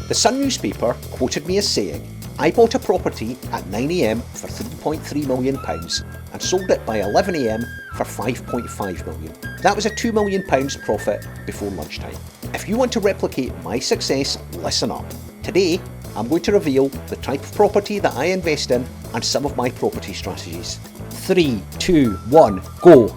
The Sun newspaper quoted me as saying, "I bought a property at 9 AM for £3.3 million and sold it by 11 AM for £5.5 million. That was a £2 million profit before lunchtime." If you want to replicate my success, listen up. Today, I'm going to reveal the type of property that I invest in and some of my property strategies. 3, 2, 1, go!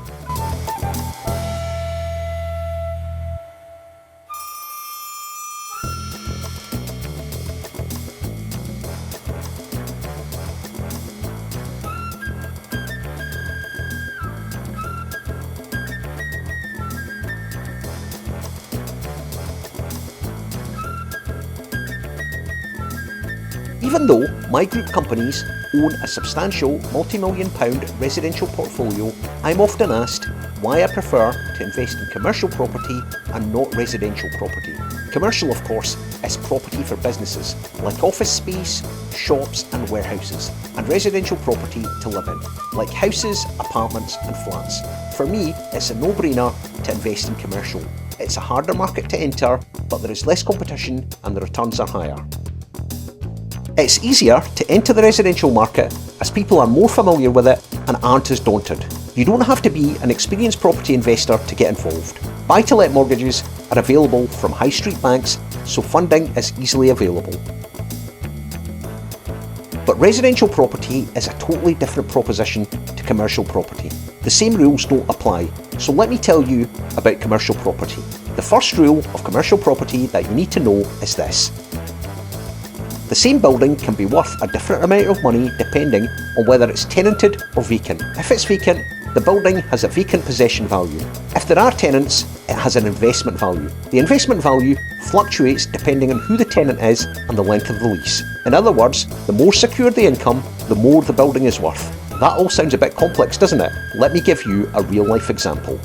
Even though my group companies own a substantial multi-million pound residential portfolio, I'm often asked why I prefer to invest in commercial property and not residential property. Commercial, of course, is property for businesses, like office space, shops and warehouses, and residential property to live in, like houses, apartments and flats. For me, it's a no-brainer to invest in commercial. It's a harder market to enter, but there is less competition and the returns are higher. It's easier to enter the residential market as people are more familiar with it and aren't as daunted. You don't have to be an experienced property investor to get involved. Buy-to-let mortgages are available from high street banks, so funding is easily available. But residential property is a totally different proposition to commercial property. The same rules don't apply, so let me tell you about commercial property. The first rule of commercial property that you need to know is this. The same building can be worth a different amount of money depending on whether it's tenanted or vacant. If it's vacant, the building has a vacant possession value. If there are tenants, it has an investment value. The investment value fluctuates depending on who the tenant is and the length of the lease. In other words, the more secure the income, the more the building is worth. That all sounds a bit complex, doesn't it? Let me give you a real-life example.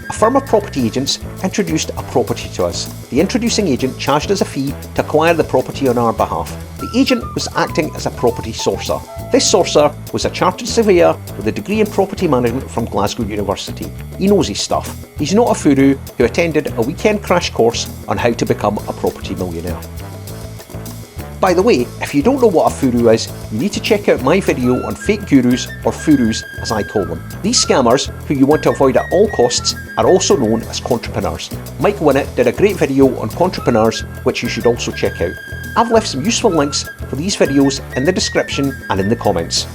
A firm of property agents introduced a property to us. The introducing agent charged us a fee to acquire the property on our behalf. The agent was acting as a property sourcer. This sourcer was a chartered surveyor with a degree in property management from Glasgow University. He knows his stuff. He's not a guru who attended a weekend crash course on how to become a property millionaire. By the way, if you don't know what a furu is, you need to check out my video on fake gurus, or furus as I call them. These scammers, who you want to avoid at all costs, are also known as entrepreneurs. Mike Winnett did a great video on entrepreneurs, which you should also check out. I've left some useful links for these videos in the description and in the comments.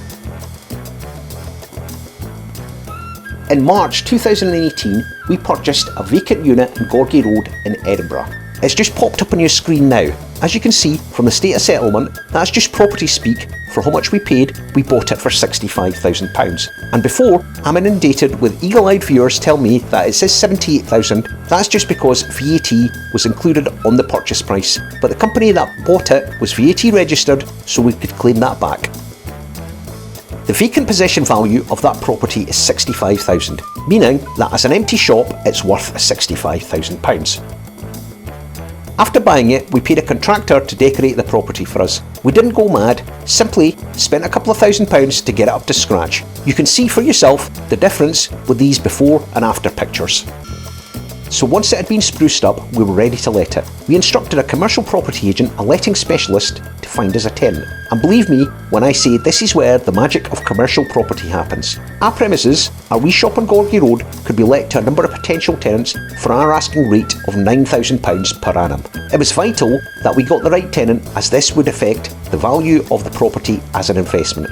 In March 2018, we purchased a vacant unit in Gorgie Road in Edinburgh. It's just popped up on your screen now. As you can see from the state of settlement, that's just property speak for how much we paid. We bought it for £65,000. And before I'm inundated with eagle-eyed viewers tell me that it says £78,000, that's just because VAT was included on the purchase price. But the company that bought it was VAT registered, so we could claim that back. The vacant possession value of that property is £65,000, meaning that as an empty shop, it's worth £65,000. After buying it, we paid a contractor to decorate the property for us. We didn't go mad, simply spent a couple of £1,000s to get it up to scratch. You can see for yourself the difference with these before and after pictures. So once it had been spruced up, we were ready to let it. We instructed a commercial property agent, a letting specialist, to find us a tenant. And believe me when I say this is where the magic of commercial property happens. Our premises, our wee shop on Gorgie Road, could be let to a number of potential tenants for our asking rate of £9,000 per annum. It was vital that we got the right tenant, as this would affect the value of the property as an investment.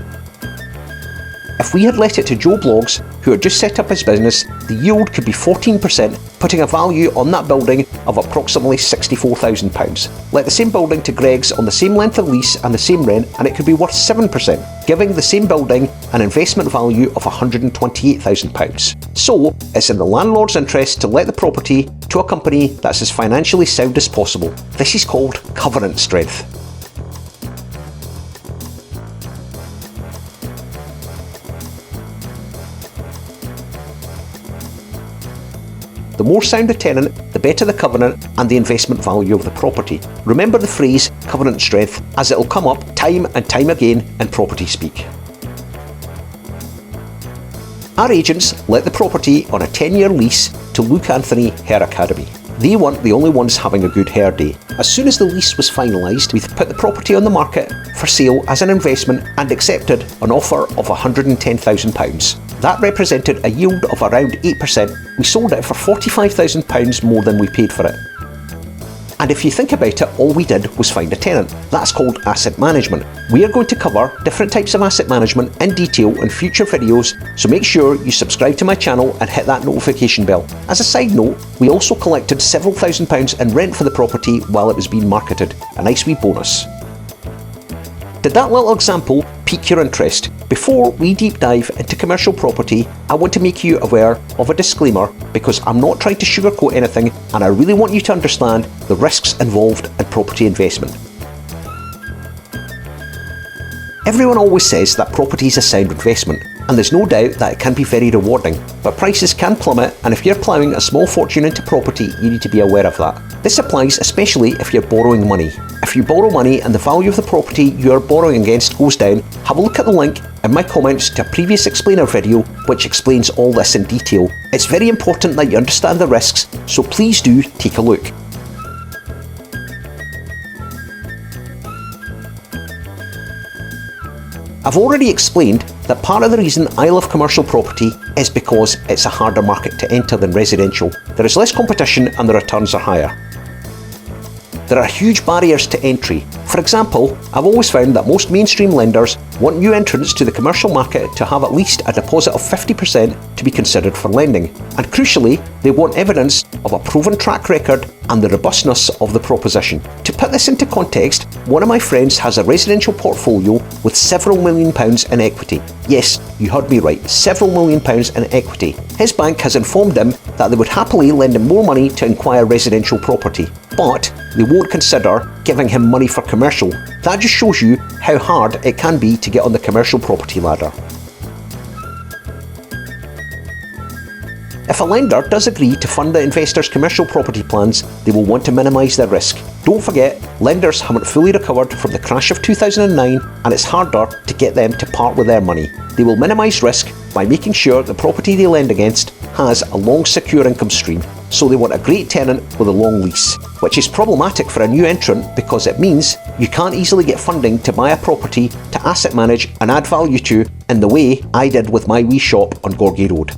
If we had let it to Joe Blogs, who had just set up his business, the yield could be 14%, putting a value on that building of approximately £64,000. Let the same building to Greg's on the same length of lease and the same rent, and it could be worth 7%, giving the same building an investment value of £128,000. So, it's in the landlord's interest to let the property to a company that's as financially sound as possible. This is called covenant strength. The more sound the tenant, the better the covenant and the investment value of the property. Remember the phrase covenant strength, as it'll come up time and time again in property speak. Our agents let the property on a 10-year lease to Luke Anthony Hair Academy. They weren't the only ones having a good hair day. As soon as the lease was finalised, we put the property on the market for sale as an investment and accepted an offer of £110,000. That represented a yield of around 8%. We sold it for £45,000 more than we paid for it. And if you think about it, all we did was find a tenant. That's called asset management. We are going to cover different types of asset management in detail in future videos, so make sure you subscribe to my channel and hit that notification bell. As a side note, we also collected several £1,000s in rent for the property while it was being marketed. A nice wee bonus. Did that little example pique your interest? Before we deep dive into commercial property, I want to make you aware of a disclaimer because I'm not trying to sugarcoat anything and I really want you to understand the risks involved in property investment. Everyone always says that property is a sound investment, and there's no doubt that it can be very rewarding, but prices can plummet, and if you're ploughing a small fortune into property, you need to be aware of that. This applies especially if you're borrowing money. If you borrow money and the value of the property you're borrowing against goes down, have a look at the link in my comments to a previous explainer video which explains all this in detail. It's very important that you understand the risks, so please do take a look. I've already explained that part of the reason I love commercial property is because it's a harder market to enter than residential. There is less competition and the returns are higher. There are huge barriers to entry. For example, I've always found that most mainstream lenders want new entrants to the commercial market to have at least a deposit of 50% to be considered for lending. And crucially, they want evidence of a proven track record and the robustness of the proposition. To put this into context, one of my friends has a residential portfolio with several £1,000,000 in equity. Yes, you heard me right, several £1,000,000 in equity. His bank has informed him that they would happily lend him more money to acquire residential property, but they won't consider giving him money for commercial. That just shows you how hard it can be to get on the commercial property ladder. If a lender does agree to fund the investor's commercial property plans, they will want to minimise their risk. Don't forget, lenders haven't fully recovered from the crash of 2009 and it's harder to get them to part with their money. They will minimise risk by making sure the property they lend against has a long secure income stream. So they want a great tenant with a long lease, which is problematic for a new entrant because it means you can't easily get funding to buy a property to asset manage and add value to in the way I did with my wee shop on Gorgie Road.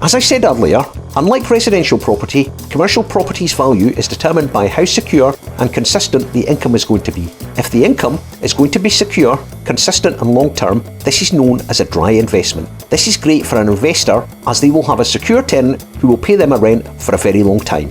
As I said earlier, unlike residential property, commercial property's value is determined by how secure and consistent the income is going to be. If the income is going to be secure, consistent and long term, this is known as a dry investment. This is great for an investor as they will have a secure tenant who will pay them a rent for a very long time.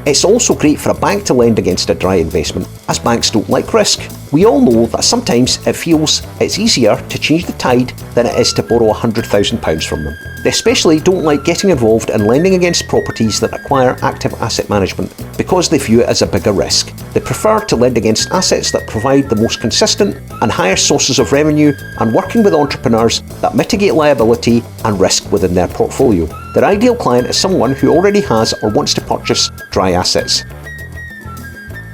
It's also great for a bank to lend against a dry investment, as banks don't like risk. We all know that sometimes it feels it's easier to change the tide than it is to borrow £100,000 from them. They especially don't like getting involved in lending against properties that require active asset management because they view it as a bigger risk. They prefer to lend against assets that provide the most consistent and highest sources of revenue and working with entrepreneurs that mitigate liability and risk within their portfolio. Their ideal client is someone who already has or wants to purchase dry assets.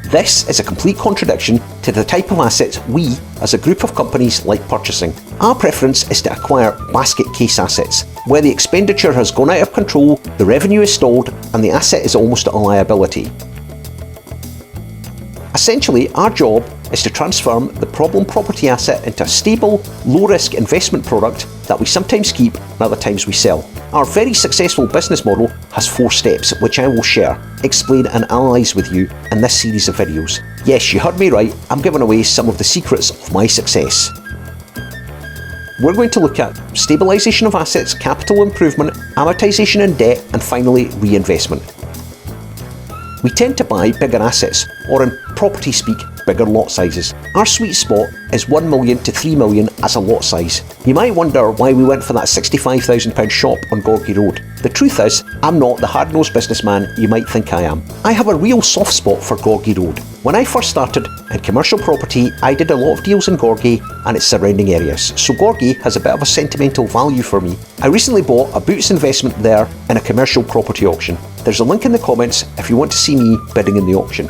This is a complete contradiction to the type of assets we, as a group of companies, like purchasing. Our preference is to acquire basket case assets, where the expenditure has gone out of control, the revenue is stalled, and the asset is almost a liability. Essentially, our job is to transform the problem property asset into a stable, low-risk investment product that we sometimes keep and other times we sell. Our very successful business model has 4 steps, which I will share, explain and analyse with you in this series of videos. Yes, you heard me right, I'm giving away some of the secrets of my success. We're going to look at stabilisation of assets, capital improvement, amortisation in debt, and finally reinvestment. We tend to buy bigger assets, or in property speak, bigger lot sizes. Our sweet spot is 1 million to 3 million as a lot size. You might wonder why we went for that £65,000 shop on Gorgie Road. The truth is, I'm not the hard-nosed businessman you might think I am. I have a real soft spot for Gorgie Road. When I first started in commercial property, I did a lot of deals in Gorgie and its surrounding areas, so Gorgie has a bit of a sentimental value for me. I recently bought a boots investment there in a commercial property auction. There's a link in the comments if you want to see me bidding in the auction.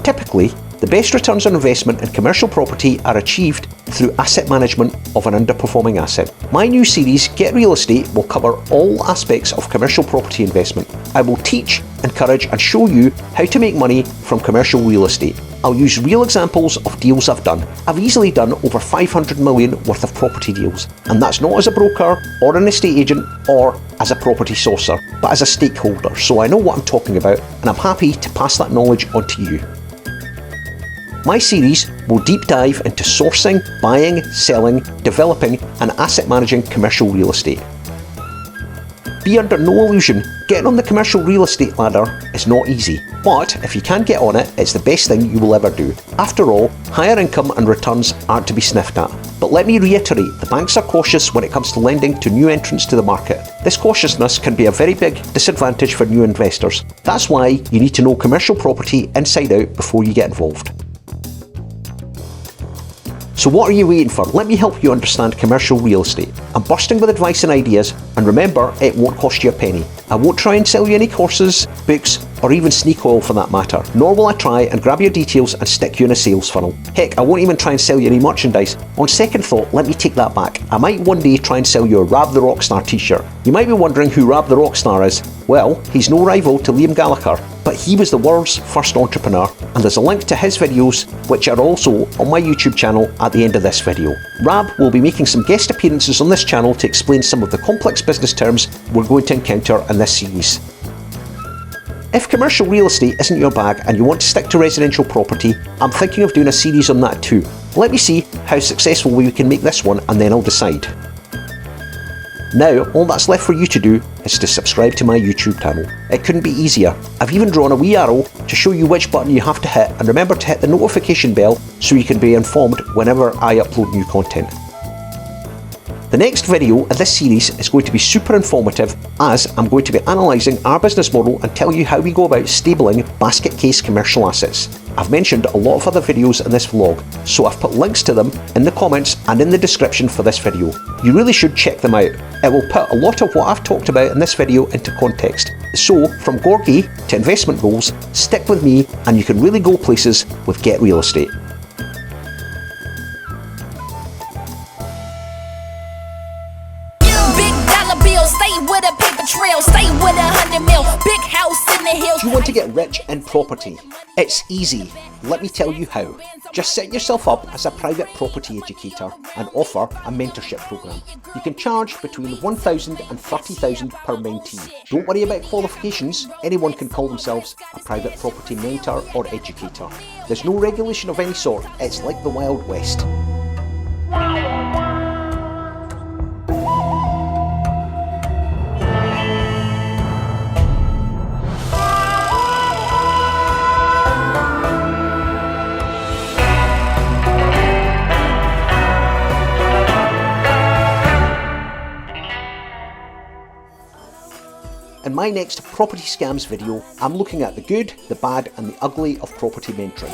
Typically, The best returns on investment in commercial property are achieved through asset management of an underperforming asset. My new series, Get Real Estate, will cover all aspects of commercial property investment. I will teach, encourage and show you how to make money from commercial real estate. I'll use real examples of deals I've done. I've easily done over 500 million worth of property deals, and that's not as a broker or an estate agent or as a property sourcer, but as a stakeholder, so I know what I'm talking about and I'm happy to pass that knowledge on to you. My series will deep dive into sourcing, buying, selling, developing and asset managing commercial real estate. Be under no illusion, getting on the commercial real estate ladder is not easy, but if you can get on it, it's the best thing you will ever do. After all, higher income and returns aren't to be sniffed at. But let me reiterate, the banks are cautious when it comes to lending to new entrants to the market. This cautiousness can be a very big disadvantage for new investors. That's why you need to know commercial property inside out before you get involved. So what are you waiting for? Let me help you understand commercial real estate. I'm bursting with advice and ideas, and remember, it won't cost you a penny. I won't try and sell you any courses, books, or even sneak oil for that matter. Nor will I try and grab your details and stick you in a sales funnel. Heck, I won't even try and sell you any merchandise. On second thought, let me take that back. I might one day try and sell you a Rab the Rockstar t-shirt. You might be wondering who Rab the Rockstar is. Well, he's no rival to Liam Gallagher, but he was the world's first entrepreneur, and there's a link to his videos which are also on my YouTube channel at the end of this video. Rab will be making some guest appearances on this channel to explain some of the complex business terms we're going to encounter in this series. If commercial real estate isn't your bag and you want to stick to residential property, I'm thinking of doing a series on that too. Let me see how successful we can make this one and then I'll decide. Now, all that's left for you to do is to subscribe to my YouTube channel. It couldn't be easier. I've even drawn a wee arrow to show you which button you have to hit, and remember to hit the notification bell so you can be informed whenever I upload new content. The next video of this series is going to be super informative, as I'm going to be analysing our business model and tell you how we go about stabling basket case commercial assets. I've mentioned a lot of other videos in this vlog, so I've put links to them in the comments and in the description for this video. You really should check them out. It will put a lot of what I've talked about in this video into context. So, from Gorgie to investment goals, stick with me and you can really go places with Get Real Estate. Stay with a paper trail, stay with 100 mil, big house in the hills. Do you want to get rich in property? It's easy. Let me tell you how. Just set yourself up as a private property educator and offer a mentorship program. You can charge between $1,000 and $30,000 per mentee. Don't worry about qualifications. Anyone can call themselves a private property mentor or educator. There's no regulation of any sort. It's like the Wild West. In my next property scams video, I'm looking at the good, the bad and the ugly of property mentoring.